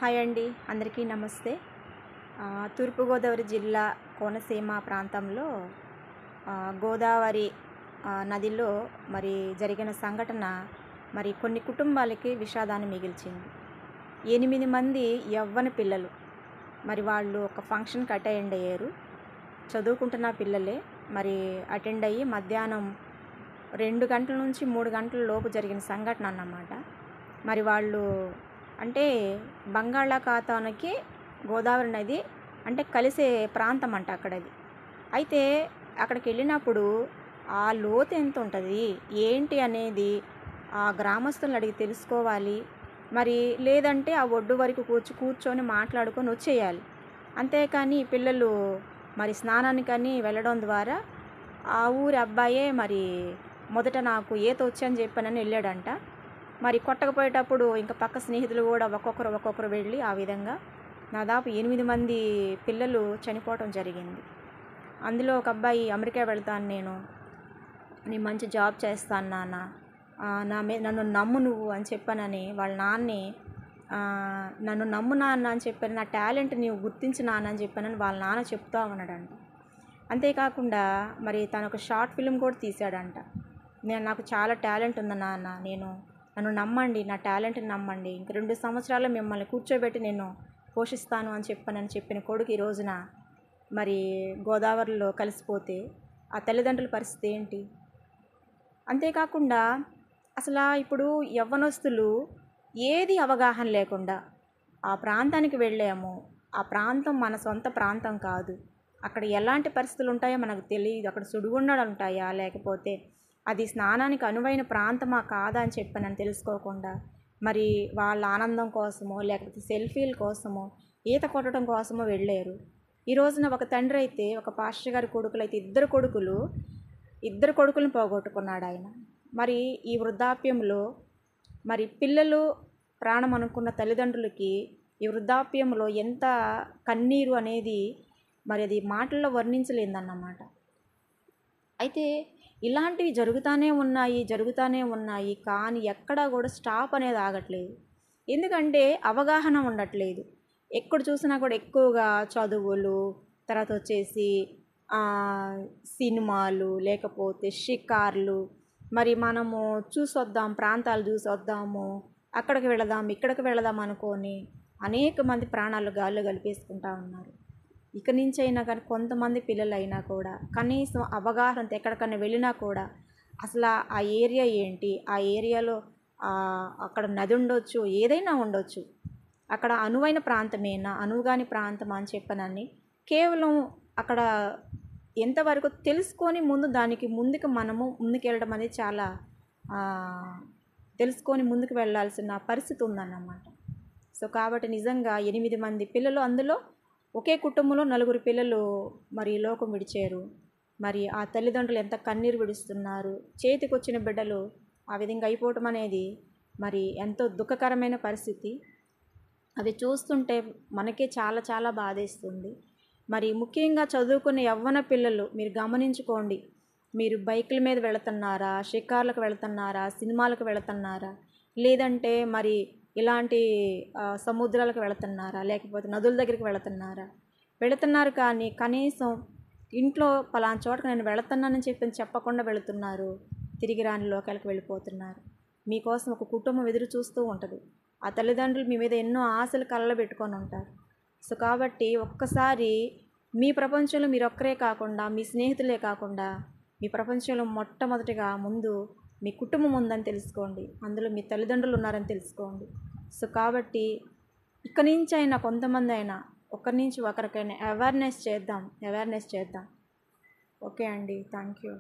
Hi అండి, అందరికీ నమస్తే. తూర్పుగోదావరి జిల్లా కోనసీమ ప్రాంతంలో గోదావరి నదిలో మరి జరిగిన సంఘటన మరి కొన్ని కుటుంబాలకి విషాదాన్ని మిగిల్చింది. 8 మంది యవ్వన పిల్లలు మరి వాళ్ళు ఒక ఫంక్షన్కి అటెండ్ అయ్యారు. చదువుకుంటున్న పిల్లలే మరి అటెండ్ అయ్యి మధ్యాహ్నం 2 గంటల నుంచి 3 గంటల లోపు జరిగిన సంఘటన అన్నమాట. మరి వాళ్ళు అంటే బంగాళాఖాతానికి గోదావరి నది అంటే కలిసే ప్రాంతం అంట అక్కడది. అయితే అక్కడికి వెళ్ళినప్పుడు ఆ లోతు ఎంత ఉంటుంది ఏంటి అనేది ఆ గ్రామస్తులను అడిగి తెలుసుకోవాలి. మరి లేదంటే ఆ ఒడ్డు వరకు కూర్చొని మాట్లాడుకొని వచ్చేయాలి. అంతేకాని పిల్లలు మరి స్నానానికని వెళ్ళడం ద్వారా ఆ ఊరి అబ్బాయే మరి మొదట నాకు ఈత వచ్చని చెప్పానని వెళ్ళాడంట. మరి కొట్టకపోయేటప్పుడు ఇంకా పక్క స్నేహితులు కూడా ఒక్కొక్కరు వెళ్ళి ఆ విధంగా దాదాపు 8 మంది పిల్లలు చనిపోవటం జరిగింది. అందులో ఒక అబ్బాయి అమెరికా వెళ్తాను నేను మంచి జాబ్ చేస్తాను నాన్న, నన్ను నమ్ము నువ్వు అని చెప్పానని వాళ్ళ నాన్నే నన్ను నమ్ము నాన్న అని చెప్పాను, నా టాలెంట్ నీవు గుర్తించి నాన్న అని చెప్పానని వాళ్ళ నాన్న చెప్తా ఉన్నాడంట. అంతేకాకుండా మరి తను ఒక షార్ట్ ఫిల్మ్ కూడా తీశాడంట. నాకు చాలా టాలెంట్ ఉంది నాన్న, నన్ను నమ్మండి, నా టాలెంట్ని నమ్మండి, ఇంక 2 సంవత్సరాలు మిమ్మల్ని కూర్చోబెట్టి నేను పోషిస్తాను అని చెప్పిన కొడుకు ఈ రోజున మరి గోదావరిలో కలిసిపోతే ఆ తల్లిదండ్రుల పరిస్థితి ఏంటి? అంతేకాకుండా అసలు ఇప్పుడు యవ్వనస్తులు ఏది అవగాహన లేకుండా ఆ ప్రాంతానికి వెళ్ళాము, ఆ ప్రాంతం మన సొంత ప్రాంతం కాదు, అక్కడ ఎలాంటి పరిస్థితులు ఉంటాయో మనకు తెలియదు, అక్కడ సుడిగుండాలు ఉంటాయా లేకపోతే అది స్నానానికి అనువైన ప్రాంతమా కాదా అని చెప్పానని తెలుసుకోకుండా మరి వాళ్ళ ఆనందం కోసమో లేకపోతే సెల్ఫీల కోసమో ఈత కొట్టడం కోసమో వెళ్ళారు. ఈ రోజున ఒక తండ్రి అయితే ఒక పాస్టర్ గారి కొడుకులు అయితే ఇద్దరు కొడుకులను పోగొట్టుకున్నాడు ఆయన. మరి ఈ వృద్ధాప్యంలో మరి పిల్లలు ప్రాణం అనుకున్న తల్లిదండ్రులకి ఈ వృద్ధాప్యంలో ఎంత కన్నీరు అనేది మరి అది మాటల్లో వర్ణించలేదన్నమాట. అయితే ఇలాంటివి జరుగుతూనే ఉన్నాయి కానీ ఎక్కడా కూడా స్టాప్ అనేది ఆగట్లేదు. ఎందుకంటే అవగాహన ఉండట్లేదు. ఎక్కడ చూసినా కూడా ఎక్కువగా చదువులు, తర్వాత వచ్చేసి సినిమాలు, లేకపోతే షికార్లు, మరి మనము ప్రాంతాలు చూసొద్దాము, అక్కడికి వెళదాం ఇక్కడికి వెళదాం అనుకొని అనేక మంది ప్రాణాలు గాల్లో కలిపేసుకుంటా ఉన్నారు. ఇక నుంచి అయినా కానీ కొంతమంది పిల్లలైనా కూడా కనీసం అవగాహన, ఎక్కడికన్నా వెళ్ళినా కూడా అసలు ఆ ఏరియా ఏంటి, ఆ ఏరియాలో అక్కడ నది ఉండొచ్చు, ఏదైనా ఉండొచ్చు, అక్కడ అనువైన ప్రాంతమేనా అనువుగాని ప్రాంతమా అని చెప్పనని కేవలం అక్కడ ఎంతవరకు తెలుసుకొని దానికి మనము ముందుకెళ్ళడం అనేది చాలా తెలుసుకొని ముందుకు వెళ్ళాల్సిన పరిస్థితి ఉందన్నమాట. సో కాబట్టి నిజంగా 8 మంది పిల్లలు, అందులో ఒకే కుటుంబంలో 4 పిల్లలు మరి లోకం విడిచారు. మరి ఆ తల్లిదండ్రులు ఎంత కన్నీరు విడుస్తున్నారు. చేతికి వచ్చిన బిడ్డలు ఆ విధంగా అయిపోవటం అనేది మరి ఎంతో దుఃఖకరమైన పరిస్థితి. అది చూస్తుంటే మనకే చాలా చాలా బాధేస్తుంది. మరి ముఖ్యంగా చదువుకునే యవ్వన పిల్లలు మీరు గమనించుకోండి. మీరు బైకుల మీద వెళుతున్నారా, షికార్లకు వెళుతున్నారా, సినిమాలకు వెళుతున్నారా, లేదంటే మరి ఇలాంటి సముద్రాలకు వెళుతున్నారా, లేకపోతే నదుల దగ్గరికి వెళుతున్నారు కానీ కనీసం ఇంట్లో పలానా చోటకు నేను వెళుతున్నానని చెప్పకుండా వెళుతున్నారు. తిరిగి రాని లోకాలకు వెళ్ళిపోతున్నారు. మీకోసం ఒక కుటుంబం ఎదురు చూస్తూ ఉంటుంది. ఆ తల్లిదండ్రులు మీ మీద ఎన్నో ఆశలు కలలు పెట్టుకొని ఉంటారు. సో కాబట్టి ఒక్కసారి మీ ప్రపంచంలో మీరు ఒక్కరే కాకుండా, మీ స్నేహితులే కాకుండా, మీ ప్రపంచంలో మొట్టమొదటిగా ముందు మీ కుటుంబం ఉందని తెలుసుకోండి. అందులో మీ తల్లిదండ్రులు ఉన్నారని తెలుసుకోండి. సో కాబట్టి ఇక్కడి నుంచి అయినా కొంతమంది అయినా ఒకరి నుంచి ఒకరికైనా అవేర్నెస్ చేద్దాం. ఓకే అండి, థ్యాంక్ యూ.